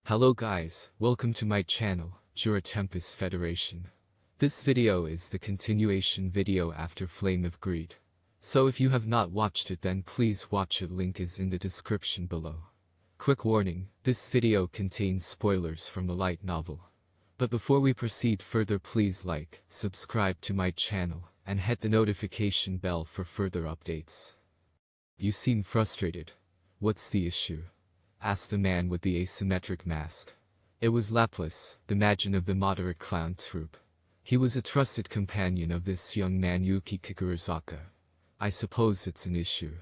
Hello guys, welcome to my channel, Tempest Federation. This video is the continuation video after Flame of Greed. So if you have not watched it then please watch it, link is in the description below. Quick warning, this video contains spoilers from the light novel. But before we proceed further please like, subscribe to my channel, and hit the notification bell for further updates. You seem frustrated. What's the issue? Asked the man with the asymmetric mask. It was Laplace, the magician of the moderate clown troupe. He was a trusted companion of this young man Yuuki Kikurizaka. I suppose it's an issue.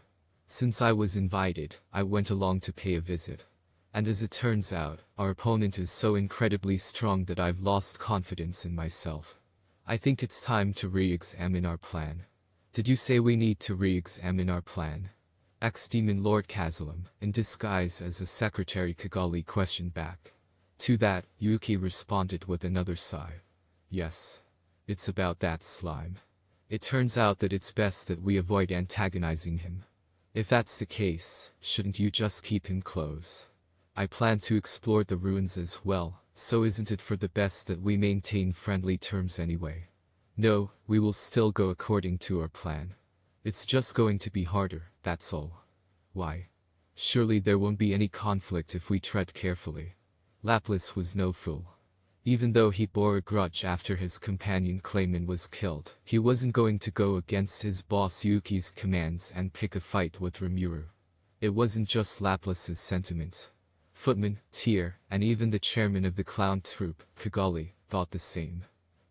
Since I was invited, I went along to pay a visit. And as it turns out, our opponent is so incredibly strong that I've lost confidence in myself. I think it's time to re-examine our plan. Did you say we need to re-examine our plan? Ex-Demon Lord Kazalum, in disguise as a secretary Kigali questioned back. To that, Yuuki responded with another sigh. Yes. It's about that slime. It turns out that it's best that we avoid antagonizing him. If that's the case, shouldn't you just keep him close? I plan to explore the ruins as well, so isn't it for the best that we maintain friendly terms anyway? No, we will still go according to our plan. It's just going to be harder, that's all. Why? Surely there won't be any conflict if we tread carefully. Laplace was no fool. Even though he bore a grudge after his companion Clayman was killed, he wasn't going to go against his boss Yuki's commands and pick a fight with Rimuru. It wasn't just Laplace's sentiment. Footman, Tier, and even the chairman of the clown troupe, Kigali, thought the same.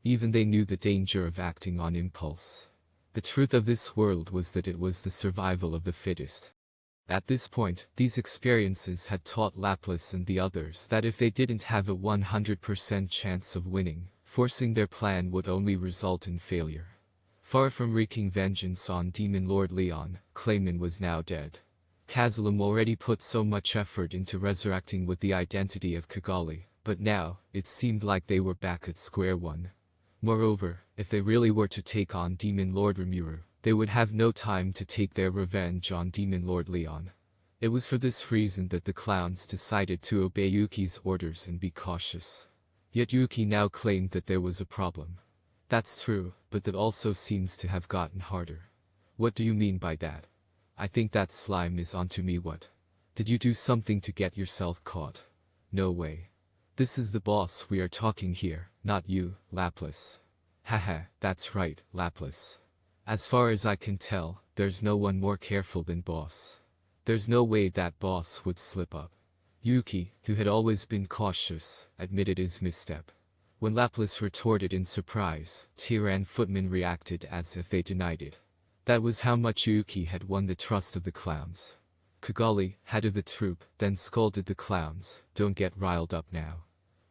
Even they knew the danger of acting on impulse. The truth of this world was that it was the survival of the fittest. At this point, these experiences had taught Laplace and the others that if they didn't have a 100% chance of winning, forcing their plan would only result in failure. Far from wreaking vengeance on Demon Lord Leon, Clayman was now dead. Kazalum already put so much effort into resurrecting with the identity of Kigali, but now, it seemed like they were back at square one. Moreover, if they really were to take on Demon Lord Rimuru, they would have no time to take their revenge on Demon Lord Leon. It was for this reason that the clowns decided to obey Yuki's orders and be cautious. Yet Yuki now claimed that there was a problem. That's true, but that also seems to have gotten harder. What do you mean by that? I think that slime is onto me. What? Did you do something to get yourself caught? No way. This is the boss we are talking here, not you, Laplace. Haha, that's right, Laplace. As far as I can tell, there's no one more careful than boss. There's no way that boss would slip up. Yuki, who had always been cautious, admitted his misstep. When Laplace retorted in surprise, Tier and Footman reacted as if they denied it. That was how much Yuki had won the trust of the clowns. Kigali, head of the troupe, then scolded the clowns, "Don't get riled up now."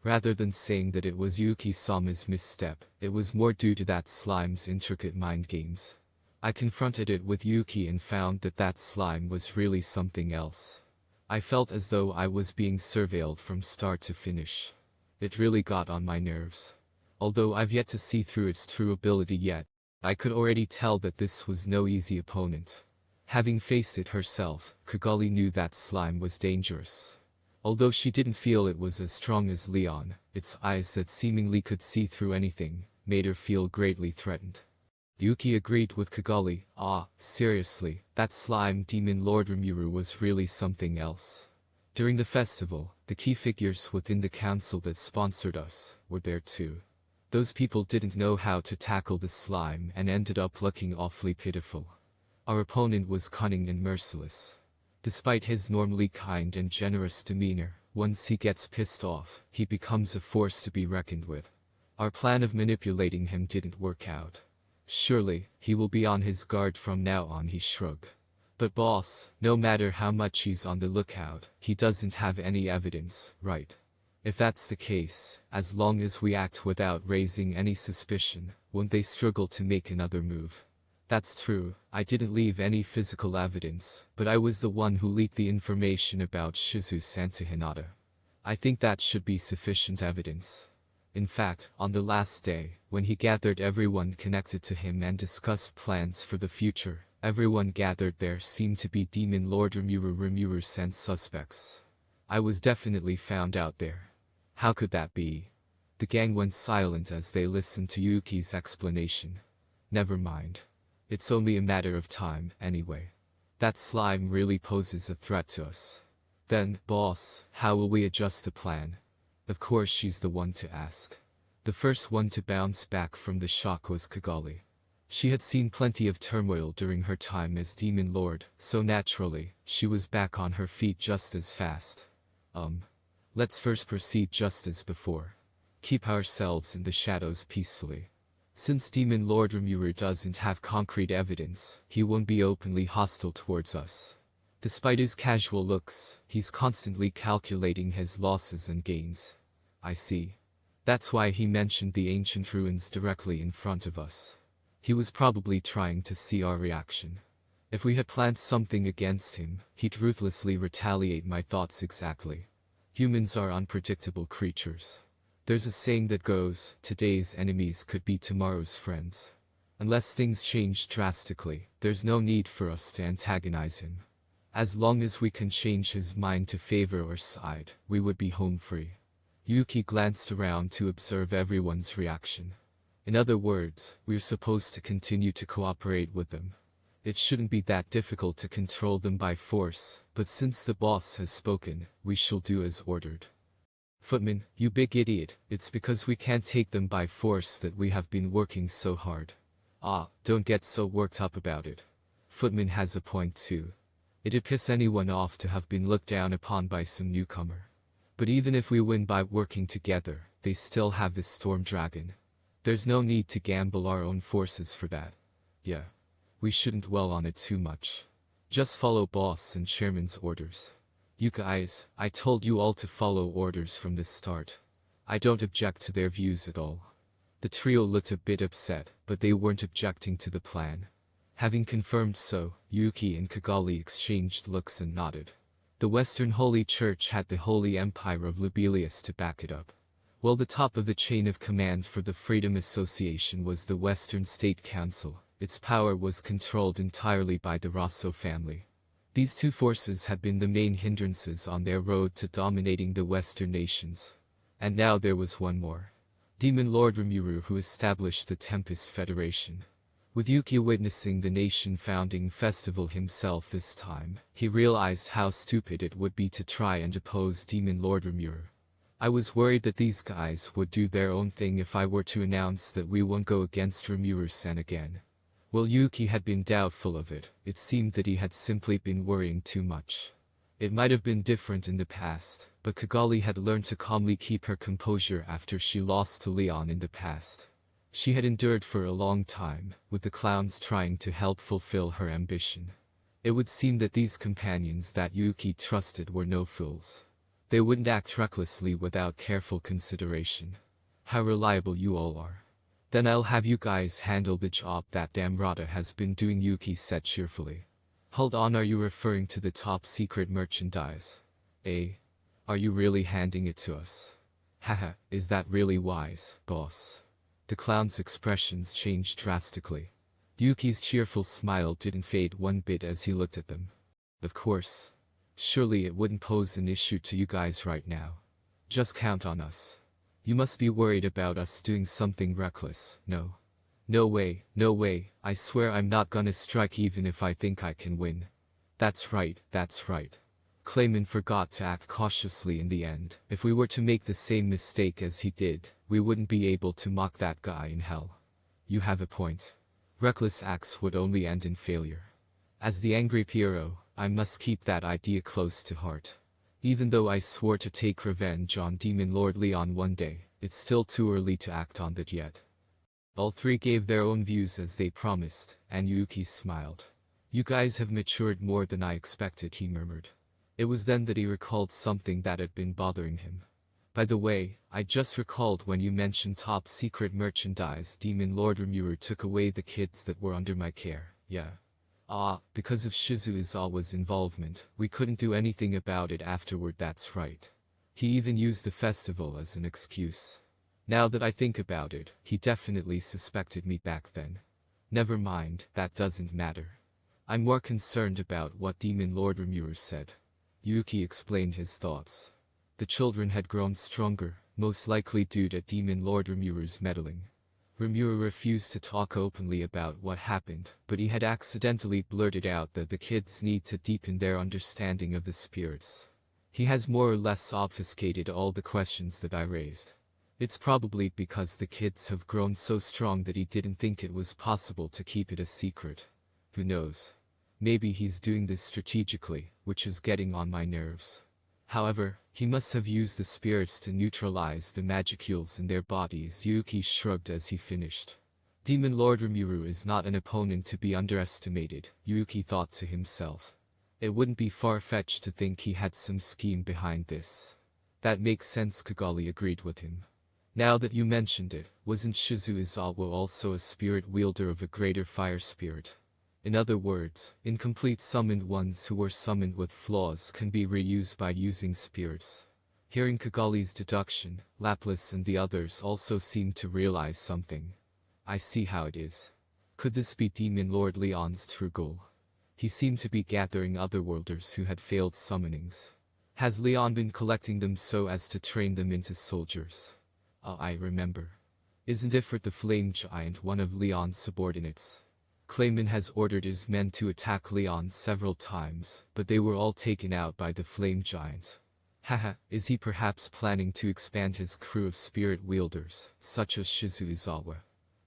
Rather than saying that it was Yuki-sama's misstep, it was more due to that slime's intricate mind games. I confronted it with Yuki and found that that slime was really something else. I felt as though I was being surveilled from start to finish. It really got on my nerves. Although I've yet to see through its true ability yet, I could already tell that this was no easy opponent. Having faced it herself, Kigali knew that slime was dangerous. Although she didn't feel it was as strong as Leon, its eyes that seemingly could see through anything, made her feel greatly threatened. Yuki agreed with Kigali. Seriously, that slime Demon Lord Rimuru was really something else. During the festival, the key figures within the council that sponsored us were there too. Those people didn't know how to tackle the slime and ended up looking awfully pitiful. Our opponent was cunning and merciless. Despite his normally kind and generous demeanor, once he gets pissed off, he becomes a force to be reckoned with. Our plan of manipulating him didn't work out. Surely, he will be on his guard from now on, he shrugged. But boss, no matter how much he's on the lookout, he doesn't have any evidence, right? If that's the case, as long as we act without raising any suspicion, won't they struggle to make another move? That's true, I didn't leave any physical evidence, but I was the one who leaked the information about Shizu-san to Hinata. I think that should be sufficient evidence. In fact, on the last day, when he gathered everyone connected to him and discussed plans for the future, everyone gathered there seemed to be Demon Lord Rimuru-san suspects. I was definitely found out there. How could that be? The gang went silent as they listened to Yuuki's explanation. Never mind. It's only a matter of time, anyway. That slime really poses a threat to us. Then, boss, how will we adjust the plan? Of course she's the one to ask. The first one to bounce back from the shock was Kigali. She had seen plenty of turmoil during her time as Demon Lord, so naturally, she was back on her feet just as fast. Let's first proceed just as before. Keep ourselves in the shadows peacefully. Since Demon Lord Rimuru doesn't have concrete evidence, he won't be openly hostile towards us. Despite his casual looks, he's constantly calculating his losses and gains. I see. That's why he mentioned the ancient ruins directly in front of us. He was probably trying to see our reaction. If we had planned something against him, he'd ruthlessly retaliate. My thoughts exactly. Humans are unpredictable creatures. There's a saying that goes, today's enemies could be tomorrow's friends. Unless things change drastically, there's no need for us to antagonize him. As long as we can change his mind to favor our side, we would be home free. Yuuki glanced around to observe everyone's reaction. In other words, we're supposed to continue to cooperate with them. It shouldn't be that difficult to control them by force, but since the boss has spoken, we shall do as ordered. Footman, you big idiot, it's because we can't take them by force that we have been working so hard. Don't get so worked up about it. Footman has a point too. It'd piss anyone off to have been looked down upon by some newcomer. But even if we win by working together, they still have this storm dragon. There's no need to gamble our own forces for that. Yeah. We shouldn't dwell on it too much. Just follow boss and chairman's orders. You guys, I told you all to follow orders from the start. I don't object to their views at all. The trio looked a bit upset, but they weren't objecting to the plan. Having confirmed so, Yuuki and Kigali exchanged looks and nodded. The Western Holy Church had the Holy Empire of Lubelius to back it up. While the top of the chain of command for the Freedom Association was the Western State Council, its power was controlled entirely by the Rosso family. These two forces had been the main hindrances on their road to dominating the Western nations. And now there was one more. Demon Lord Rimuru, who established the Tempest Federation. With Yuuki witnessing the nation-founding festival himself this time, he realized how stupid it would be to try and oppose Demon Lord Rimuru. I was worried that these guys would do their own thing if I were to announce that we won't go against Rimuru-san again. While Yuuki had been doubtful of it, it seemed that he had simply been worrying too much. It might have been different in the past, but Kigali had learned to calmly keep her composure after she lost to Leon in the past. She had endured for a long time, with the clowns trying to help fulfill her ambition. It would seem that these companions that Yuuki trusted were no fools. They wouldn't act recklessly without careful consideration. How reliable you all are. Then I'll have you guys handle the job that damn Rata has been doing, Yuuki said cheerfully. Hold on, are you referring to the top secret merchandise? Are you really handing it to us? Haha, is that really wise, boss? The clown's expressions changed drastically. Yuuki's cheerful smile didn't fade one bit as he looked at them. Of course. Surely it wouldn't pose an issue to you guys right now. Just count on us. You must be worried about us doing something reckless, no? No way, I swear I'm not gonna strike even if I think I can win. That's right. Clayman forgot to act cautiously in the end. If we were to make the same mistake as he did, we wouldn't be able to mock that guy in hell. You have a point. Reckless acts would only end in failure. As the angry Piero, I must keep that idea close to heart. Even though I swore to take revenge on Demon Lord Leon one day, it's still too early to act on that yet. All three gave their own views as they promised, and Yuuki smiled. You guys have matured more than I expected, he murmured. It was then that he recalled something that had been bothering him. By the way, I just recalled when you mentioned top secret merchandise, Demon Lord Rimuru took away the kids that were under my care, yeah. Because of Shizuizawa's involvement, we couldn't do anything about it afterward, that's right. He even used the festival as an excuse. Now that I think about it, he definitely suspected me back then. Never mind, that doesn't matter. I'm more concerned about what Demon Lord Rimuru said. Yuuki explained his thoughts. The children had grown stronger, most likely due to Demon Lord Rimuru's meddling. Rimuru refused to talk openly about what happened, but he had accidentally blurted out that the kids need to deepen their understanding of the spirits. He has more or less obfuscated all the questions that I raised. It's probably because the kids have grown so strong that he didn't think it was possible to keep it a secret. Who knows? Maybe he's doing this strategically, which is getting on my nerves. However, he must have used the spirits to neutralize the magicules in their bodies. Yuuki shrugged as he finished. Demon Lord Rimuru is not an opponent to be underestimated, Yuuki thought to himself. It wouldn't be far-fetched to think he had some scheme behind this. That makes sense, Kigali agreed with him. Now that you mentioned it, wasn't Shizuizawa also a spirit wielder of a greater fire spirit? In other words, incomplete summoned ones who were summoned with flaws can be reused by using spirits. Hearing Kigali's deduction, Lapis and the others also seemed to realize something. I see how it is. Could this be Demon Lord Leon's true goal? He seemed to be gathering otherworlders who had failed summonings. Has Leon been collecting them so as to train them into soldiers? Oh, I remember. Isn't Ifrit the Flame Giant one of Leon's subordinates? Clayman has ordered his men to attack Leon several times, but they were all taken out by the Flame Giant. Haha, is he perhaps planning to expand his crew of spirit wielders, such as Shizuizawa?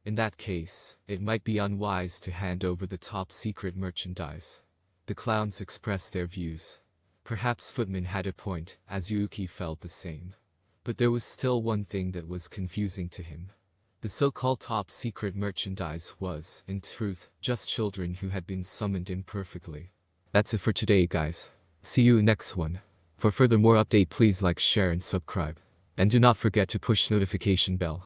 In that case, it might be unwise to hand over the top secret merchandise. The clowns expressed their views. Perhaps Footman had a point, as Yuuki felt the same. But there was still one thing that was confusing to him. The so-called top secret merchandise was, in truth, just children who had been summoned imperfectly. That's it for today, guys. See you next one. For further more update, please like, share and subscribe. And do not forget to push notification bell.